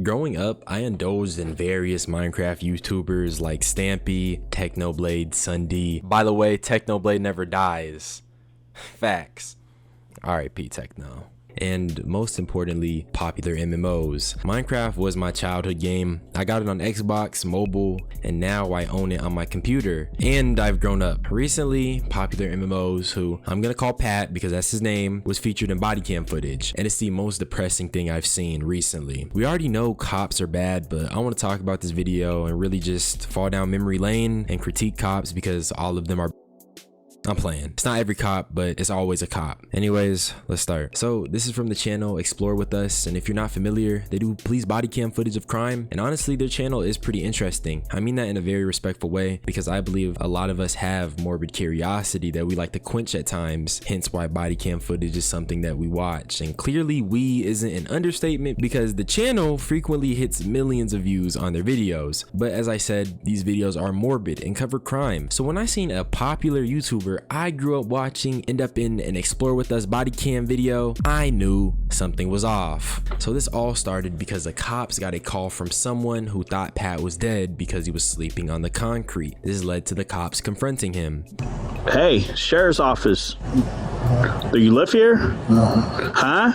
Growing up, I indulged in various Minecraft YouTubers like Stampy, Technoblade, Sunday. By the way, Technoblade never dies. Facts. R.I.P. Techno. And most importantly, popular MMOs. Minecraft was my childhood game. I got it on Xbox, mobile, and now I own it on my computer. And I've grown up. Recently, popular MMOs, who I'm gonna call Pat because that's his name, was featured in body cam footage. And it's the most depressing thing I've seen recently. We already know cops are bad, but I want to talk about this video and really just fall down memory lane and critique cops because all of them are. I'm playing. It's not every cop, but it's always a cop. Anyways, let's start. So this is from the channel Explore With Us, and if you're not familiar, they do police body cam footage of crime, and honestly their channel is pretty interesting. I mean that in a very respectful way because I believe a lot of us have morbid curiosity that we like to quench at times, hence why body cam footage is something that we watch. And clearly we isn't an understatement because the channel frequently hits millions of views on their videos. But as I said, these videos are morbid and cover crime. So when I seen a popular YouTuber I grew up watching end up in an Explore With Us body cam video, I knew something was off. So this all started because the cops got a call from someone who thought Pat was dead because he was sleeping on the concrete. This led to the cops confronting him. Hey, sheriff's office. Do you live here? Huh?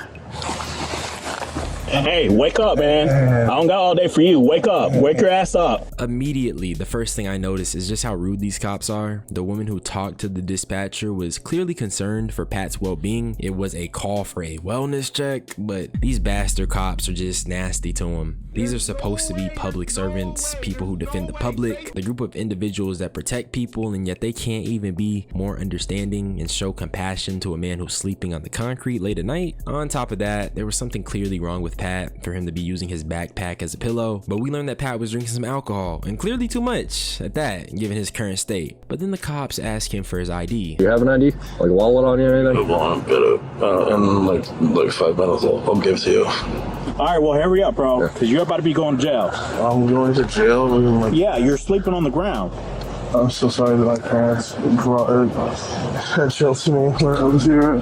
Hey, wake up, man. I don't got all day for you. Wake up. Wake your ass up. Immediately, the first thing I noticed is just how rude these cops are. The woman who talked to the dispatcher was clearly concerned for Pat's well-being. It was a call for a wellness check, but these bastard cops are just nasty to him. These are supposed to be public servants, people who defend the public, the group of individuals that protect people, and yet they can't even be more understanding and show compassion to a man who's sleeping on the concrete late at night. On top of that, there was something clearly wrong with Pat for him to be using his backpack as a pillow, but we learned that Pat was drinking some alcohol, and clearly too much at that, given his current state. But then the cops asked him for his ID. You have an ID? Like wallet on you or anything? Well, I'm good in like 5 minutes. I'll give it to you. All right, well, hurry up, bro, because you're about to be going to jail. I'm going to jail? Yeah, you're sleeping on the ground. I'm so sorry that my parents had jail to me when I was here.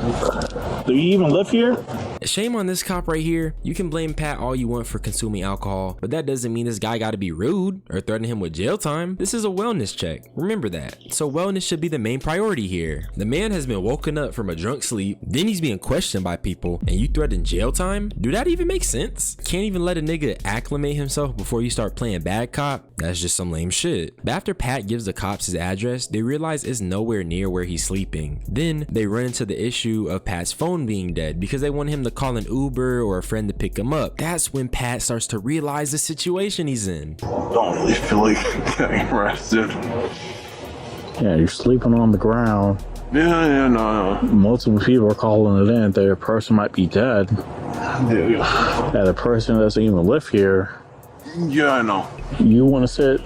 Do you even live here? Shame on this cop right here. You can blame Pat all you want for consuming alcohol, but that doesn't mean this guy gotta be rude or threaten him with jail time. This is a wellness check. Remember that. So wellness should be the main priority here. The man has been woken up from a drunk sleep, then he's being questioned by people, and you threaten jail time? Do that even make sense? Can't even let a nigga acclimate himself before you start playing bad cop? That's just some lame shit. But after Pat gives the cops his address, they realize it's nowhere near where he's sleeping. Then they run into the issue of Pat's phone being dead because they want him to call an Uber or a friend to pick him up. That's when Pat starts to realize the situation he's in. Don't really feel like getting arrested. Yeah, you're sleeping on the ground. Yeah, no. Multiple people are calling it in. Their person might be dead. Yeah, The person doesn't even live here. I know. You want to sit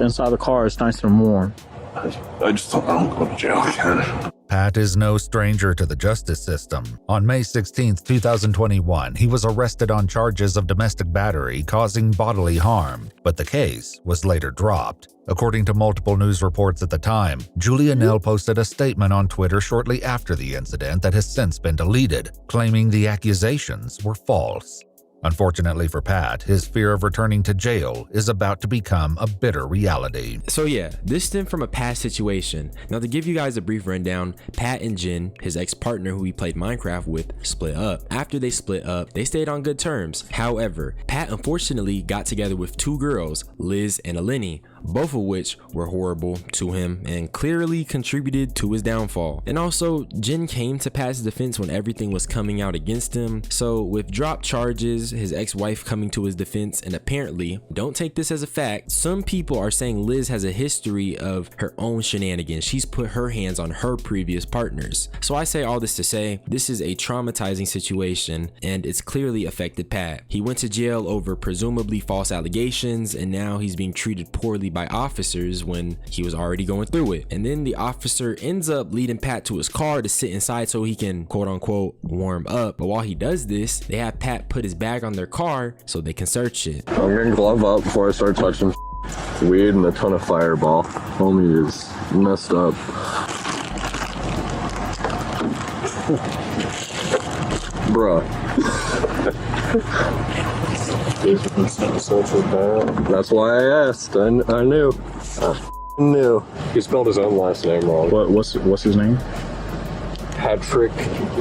inside the car. It's nice and warm. I just hope I don't go to jail again. Pat is no stranger to the justice system. On May 16, 2021, he was arrested on charges of domestic battery causing bodily harm, but the case was later dropped. According to multiple news reports at the time, Julia Nell posted a statement on Twitter shortly after the incident that has since been deleted, claiming the accusations were false. Unfortunately for Pat, his fear of returning to jail is about to become a bitter reality. So yeah, this stemmed from a past situation. Now to give you guys a brief rundown, Pat and Jen, his ex-partner who he played Minecraft with, split up. After they split up, they stayed on good terms. However, Pat unfortunately got together with two girls, Liz and Eleni, both of which were horrible to him and clearly contributed to his downfall. And also, Jen came to Pat's defense when everything was coming out against him. So with dropped charges, his ex-wife coming to his defense, and apparently, don't take this as a fact, some people are saying Liz has a history of her own shenanigans. She's put her hands on her previous partners. So I say all this to say, this is a traumatizing situation and it's clearly affected Pat. He went to jail over presumably false allegations, and now he's being treated poorly by officers when he was already going through it. And then the officer ends up leading Pat to his car to sit inside so he can quote unquote warm up. But while he does this, they have Pat put his bag on their car so they can search it. I'm gonna glove up before I start touching weed and a ton of Fireball. Homie is messed up. Bruh. That's why I asked. I knew. New. He spelled his own last name wrong. What's his name? Patrick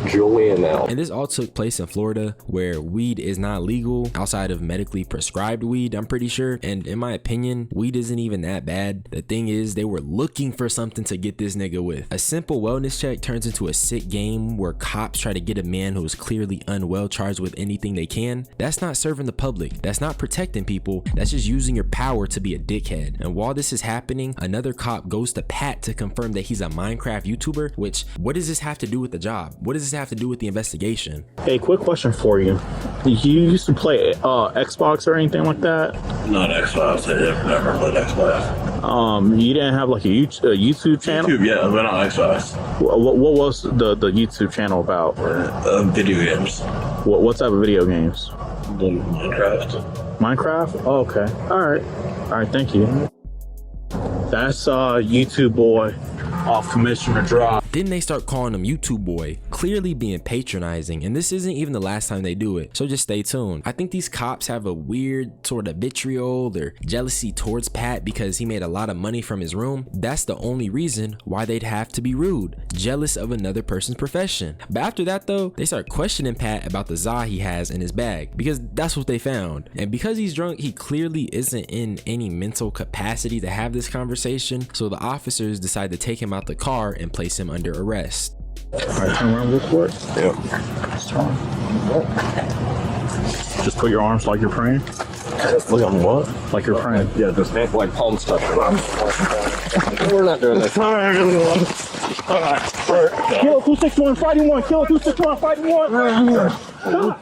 Julianel. And this all took place in Florida, where weed is not legal outside of medically prescribed weed, I'm pretty sure. And in my opinion, weed isn't even that bad. The thing is, they were looking for something to get this nigga with. A simple wellness check turns into a sick game where cops try to get a man who is clearly unwell charged with anything they can. That's not serving the public. That's not protecting people. That's just using your power to be a dickhead. And while this is happening, another cop goes to Pat to confirm that he's a Minecraft YouTuber, which, what does this have to do with the job? What does this have to do with the investigation? Hey, quick question for you. You used to play Xbox or anything like that? Not Xbox. I never played Xbox. You didn't have like a YouTube channel? YouTube, yeah, but not Xbox. What was the YouTube channel about? Video games. What type of video games? Minecraft. Minecraft? Oh, okay. All right. Thank you. That's YouTube boy off Commissioner Drive. Then they start calling him YouTube boy, clearly being patronizing, and this isn't even the last time they do it, so just stay tuned. I think these cops have a weird sort of vitriol or jealousy towards Pat because he made a lot of money from his room. That's the only reason why they'd have to be rude, jealous of another person's profession. But after that though, they start questioning Pat about the za he has in his bag because that's what they found. And because he's drunk, he clearly isn't in any mental capacity to have this conversation, so the officers decide to take him out the car and place him under arrest. All right, turn around real quick. Yep. Just put your arms like you're praying. Look on what? Like you're praying. Yeah, just like palms touching. We're not doing this. All right. Kilo 261 fighting one. Kilo 261 fighting one.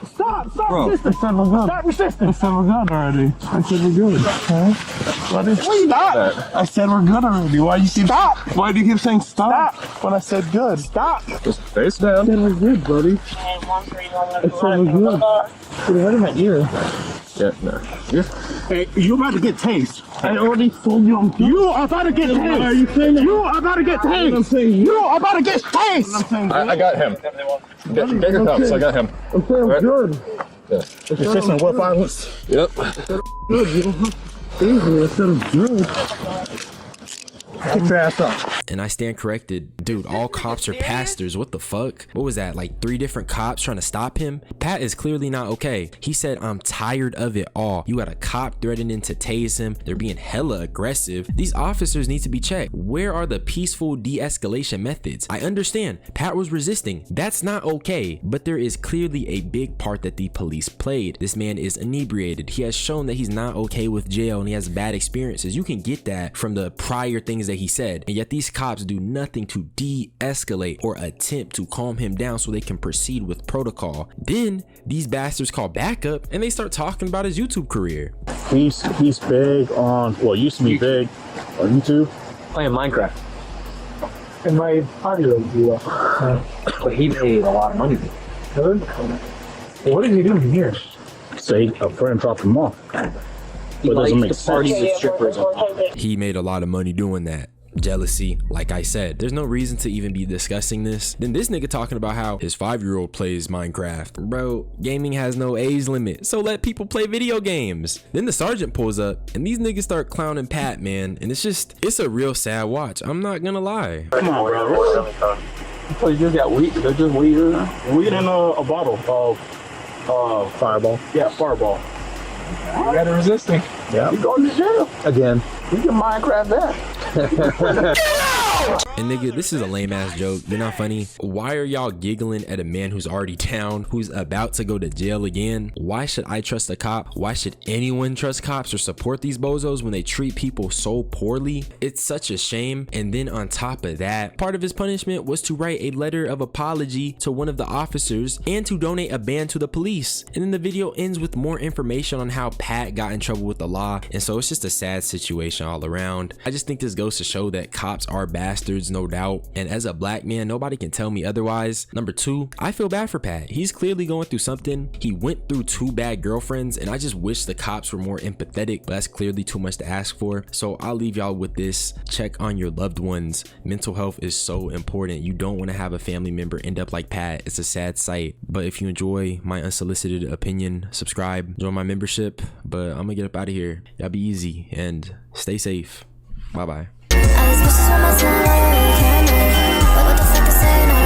Stop resisting. Stop resisting. I said we're good already. I said we're good. Huh? Stop. I said we're good already. Why do you keep stop? Why do you keep saying stop? When I said good. Stop. Just face down. I said we're good, buddy. I said we're good. Get out of my ear. Yeah, no. Hey, you about to get tased. I already told you I'm good. You are about to get tased. Are you saying that? You are about to get tased. I'm saying you are about to get tased. I got him. Get your cups. I got him. I'm saying I'm good. Yeah. Resisting what violence? Yep. Good. You don't have to tase me. I said I'm good. Get your ass up. And I stand corrected. Dude, all cops are pastors. What the fuck? What was that? Like 3 different cops trying to stop him? Pat is clearly not okay. He said, I'm tired of it all. You got a cop threatening to tase him. They're being hella aggressive. These officers need to be checked. Where are the peaceful de-escalation methods? I understand Pat was resisting. That's not okay. But there is clearly a big part that the police played. This man is inebriated. He has shown that he's not okay with jail and he has bad experiences. You can get that from the prior things that he said, and yet these cops do nothing to de-escalate or attempt to calm him down so they can proceed with protocol. Then these bastards call backup and they start talking about his YouTube career. He's big on, well, used to be big on YouTube. Playing Minecraft. And my audio blew up. But he made a lot of money. Good. What is he doing here? Say a friend dropped him off. He But it doesn't likes make to party sense. with strippers. He made a lot of money doing that. Jealousy, like I said, there's no reason to even be discussing this. Then this nigga talking about how his 5-year-old plays Minecraft. Bro, gaming has no age limit, so let people play video games. Then the sergeant pulls up and these niggas start clowning Pat, man, and it's a real sad watch. I'm not gonna lie. Come on, bro. So you just got weed. They're just weed. Weed in a bottle of Fireball. Yeah, Fireball. You got resisting. Yeah. You going to jail. Again. You can Minecraft that. And nigga, this is a lame ass joke. You're not funny. Why are y'all giggling at a man who's already down, who's about to go to jail again? Why should I trust a cop? Why should anyone trust cops or support these bozos when they treat people so poorly? It's such a shame. And then on top of that, part of his punishment was to write a letter of apology to one of the officers and to donate a band to the police. And then the video ends with more information on how Pat got in trouble with the law. And so it's just a sad situation all around. I just think this goes to show that cops are bastards words, no doubt. And as a black man, nobody can tell me otherwise. Number 2, I feel bad for Pat. He's clearly going through something. He went through 2 bad girlfriends, and I just wish the cops were more empathetic, but that's clearly too much to ask for. So I'll leave y'all with this. Check on your loved ones. Mental health is so important. You don't want to have a family member end up like Pat. It's a sad sight. But if you enjoy my unsolicited opinion, subscribe, join my membership. But I'm gonna get up out of here. Y'all be easy and stay safe. Bye bye. What the fuck is saying?